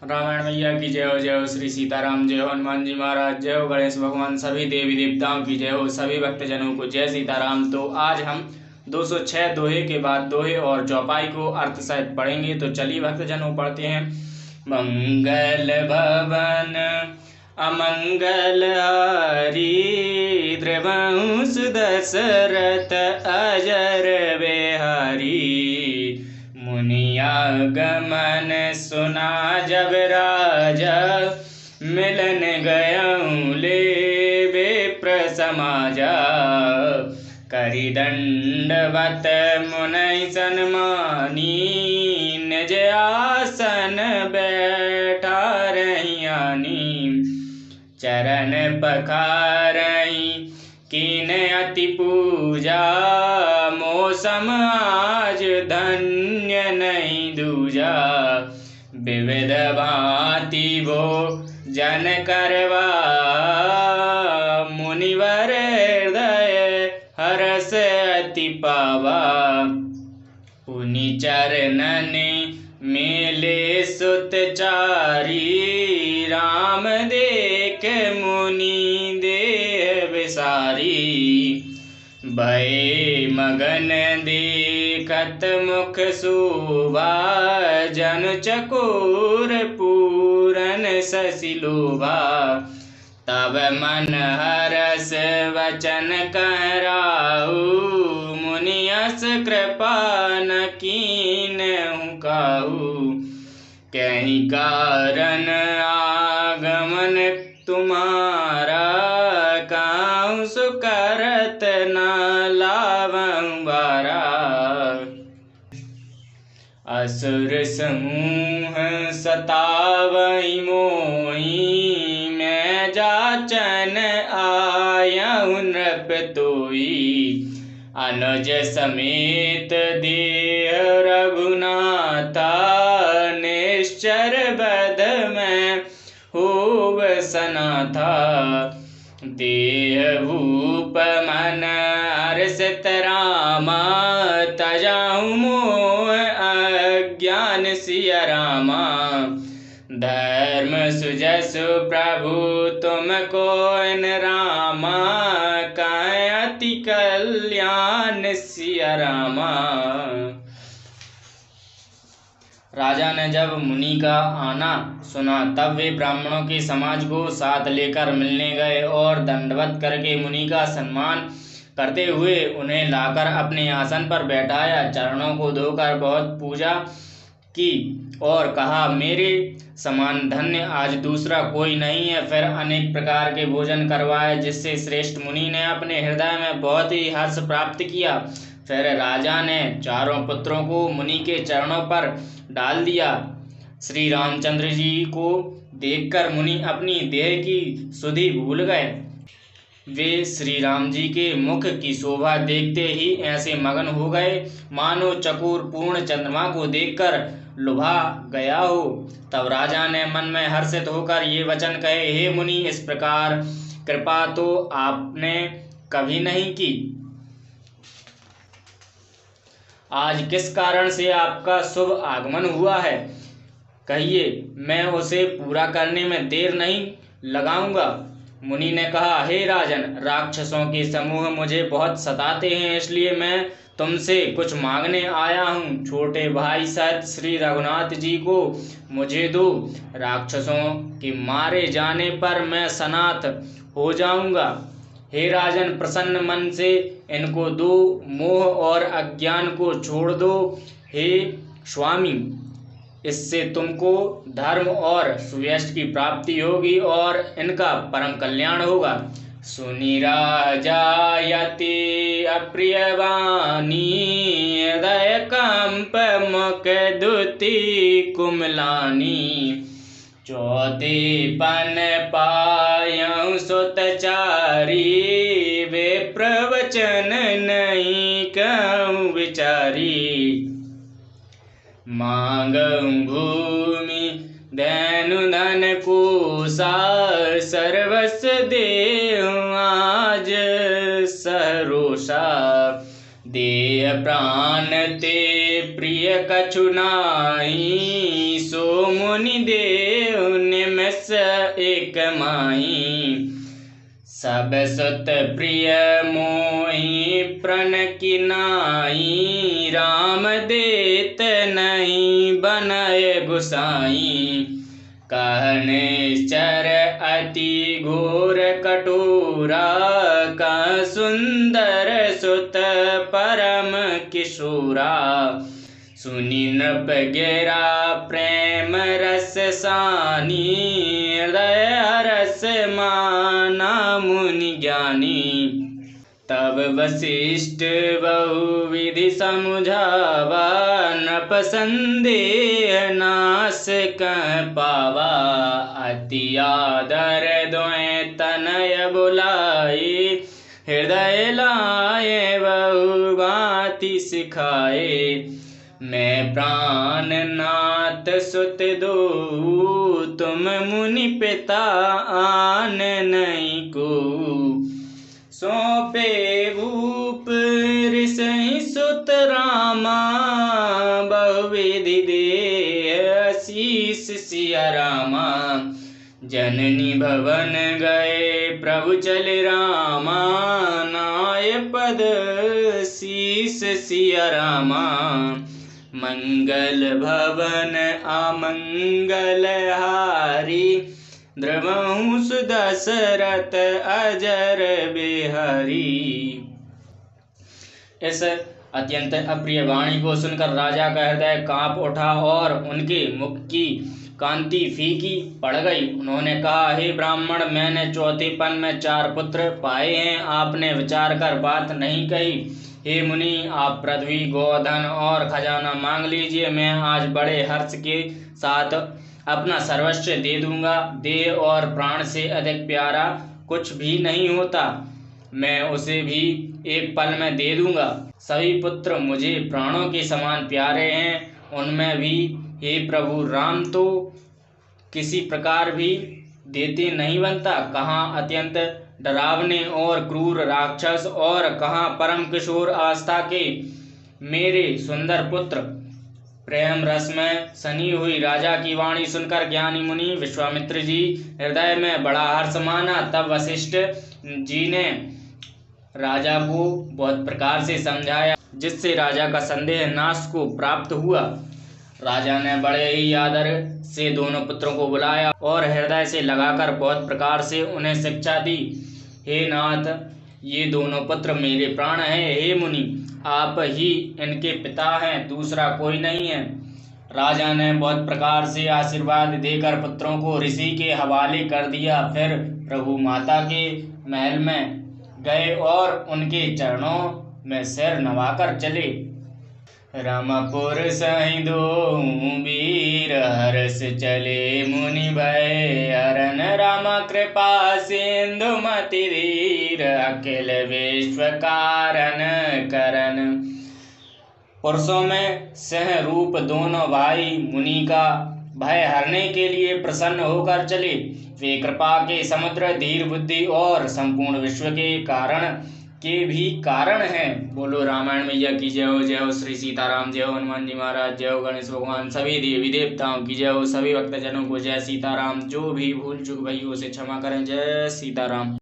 रामायण मैया की जय हो श्री सीताराम जय हो हनुमान जी महाराज जय हो गणेश भगवान सभी देवी देवताओं की जय हो सभी भक्तजनों को जय सीताराम। तो आज हम 206 दोहे के बाद दोहे और चौपाई को अर्थ सहित पढ़ेंगे। तो चलिए भक्तजनों पढ़ते हैं। मंगल भवन अमंगल हारी द्रवंश दशरथ अजर बिहारी। मुनियागमन सुना जब राजा मिलन गयऊँ ले विप्र समाजा। करि दंडवत मुनि सन्मानी निज आसन बैठा रहियानी। चरण पखारई कीन अति पूजा मौसम आज धन्य नहीं दूजा। विविध भांति वो जन करवा मुनिवर हृदय हरस अति पावा। पुनि चरणन मेले सुत चारी राम देख मुनि देह विसारी। भय मगन देखत मुख शोभा जन चकोर पूरन शशि लोभा। तब मन हरस वचन कहराऊ मुनि यस कृपा न कीन्हु काहू। कहीं कारण आगमन तुम्हारा काहू सुकरत न लावं बारा। असुर समूह सतावई मोही मैं जाचन आयहु नृप तोई। अनुज समेत देह रघुनाथा निश्चर बध में होव सनाथा। देह भूप मन हर्षित रामा तजाहु मोह अज्ञान सिया रामा। धर्म सुजसु प्रभु तुमको इन रामा कायति कल्याण सिया रामा। राजा ने जब मुनि का आना सुना तब वे ब्राह्मणों के समाज को साथ लेकर मिलने गए और दंडवत करके मुनि का सम्मान करते हुए उन्हें लाकर अपने आसन पर बैठाया। चरणों को धोकर बहुत पूजा की और कहा मेरे समान धन्य आज दूसरा कोई नहीं है। फिर अनेक प्रकार के भोजन करवाए जिससे श्रेष्ठ मुनि ने अपने हृदय में बहुत ही हर्ष प्राप्त किया। फिर राजा ने चारों पुत्रों को मुनि के चरणों पर डाल दिया। श्री रामचंद्र जी को देखकर मुनि अपनी देह की सुधि भूल गए। वे श्री राम जी के मुख की शोभा देखते ही ऐसे मगन हो गए मानो चकोर पूर्ण चंद्रमा को देखकर लुभा गया हो। तब राजा ने मन में हर्षित होकर ये वचन कहे, हे मुनि, इस प्रकार कृपा तो आपने कभी नहीं की। आज किस कारण से आपका शुभ आगमन हुआ है, कहिए, मैं उसे पूरा करने में देर नहीं लगाऊंगा। मुनि ने कहा, हे राजन, राक्षसों के समूह मुझे बहुत सताते हैं, इसलिए मैं तुमसे कुछ मांगने आया हूँ। छोटे भाई सहित श्री रघुनाथ जी को मुझे दो। राक्षसों के मारे जाने पर मैं सनाथ हो जाऊंगा। हे राजन, प्रसन्न मन से इनको दो, मोह और अज्ञान को छोड़ दो। हे स्वामी, इससे तुमको धर्म और सुयश की प्राप्ति होगी और इनका परम कल्याण होगा। सुनि राजा यति अप्रिय वाणी हृदय कंप मुख दुति कुमलानी। चौथे पन पायऊ सुत चारी वे प्रवचन नहीं कहूँ विचारी। मांगऊँ भूमि धनु धन कोसा सर्वस देहु आज सरोषा। देह प्राण ते प्रिय कछु नाहि सो मुनि दे यस एक माही। सब सुत प्रिय मोहि प्रण की नाई। राम देत नहीं बनय गुसाई। कहने चर अति घोर कटोरा। कह सुंदर सुत परम किशोरा। सुनि नृप गेरा प्रेम रस सानी। हृदय हरस माना मुनि ज्ञानी। तब वशिष्ठ बहुविधि समुझावा। नृप संदेह नाश कह पावा। अति आदर द्वै तनय बुलाए। हृदय लाए बहु भांति सिखाए। मैं प्राण नाथ सुत दो तुम मुनि पिता आन नहीं को। सौंपे भूप ऋषि सुत रामा। बहुविधि दे शीस सिया रामा। जननी भवन गए प्रभु चल रामा। नाय पद शीस सिया रामा। मंगल भवन अमंगल हारी। द्रवहु सुदशरथ अजर बिहारी। इस अत्यंत अप्रिय वाणी को सुनकर राजा का हृदय कांप उठा और उनके मुख की कांति फीकी पड़ गई। उन्होंने कहा, हे ब्राह्मण, मैंने चौथेपन में 4 पुत्र पाए हैं। आपने विचार कर बात नहीं कही। हे मुनि, आप पृथ्वी, गोधन और खजाना मांग लीजिए। मैं आज बड़े हर्ष के साथ अपना सर्वस्व दे दूंगा। देह और प्राण से अधिक प्यारा कुछ भी नहीं होता। मैं उसे भी एक पल में दे दूंगा। सभी पुत्र मुझे प्राणों के समान प्यारे हैं। उनमें भी हे प्रभु, राम तो किसी प्रकार भी देते नहीं बनता। कहाँ अत्यंत डरावने और क्रूर राक्षस और कहाँ परम किशोर अवस्था के मेरे सुंदर पुत्र। प्रेम रस में सनी हुई राजा की वाणी सुनकर ज्ञानी मुनि विश्वामित्र जी हृदय में बड़ा हर्ष माना। तब वशिष्ठ जी ने राजा को बहुत प्रकार से समझाया, जिससे राजा का संदेह नाश को प्राप्त हुआ। राजा ने बड़े ही आदर से दोनों पुत्रों को बुलाया और हृदय से लगाकर बहुत प्रकार से उन्हें शिक्षा दी। हे नाथ, ये दोनों पुत्र मेरे प्राण हैं। हे मुनि, आप ही इनके पिता हैं, दूसरा कोई नहीं है। राजा ने बहुत प्रकार से आशीर्वाद देकर पुत्रों को ऋषि के हवाले कर दिया। फिर प्रभु माता के महल में गए और उनके चरणों में सिर नवाकर चले। रामपुर सहि दोऊ वीर हर्ष चले मुनि भय हरन। राम कृपा सिंधु मति धीर अखिल विश्व कारण करन। पुरुषों में सह रूप दोनों भाई मुनि का भय हरने के लिए प्रसन्न होकर चले। वे कृपा के समुद्र, धीर बुद्धि और संपूर्ण विश्व के कारण के भी कारण हैं। बोलो रामायण मैया की जय हो। जय हो श्री सीताराम। जय हो हनुमान जी महाराज। जय हो गणेश भगवान। सभी देवी देवताओं की जय हो। सभी भक्तजनों को जय सीताराम। जो भी भूल चूक भई उसे क्षमा करें। जय सीताराम।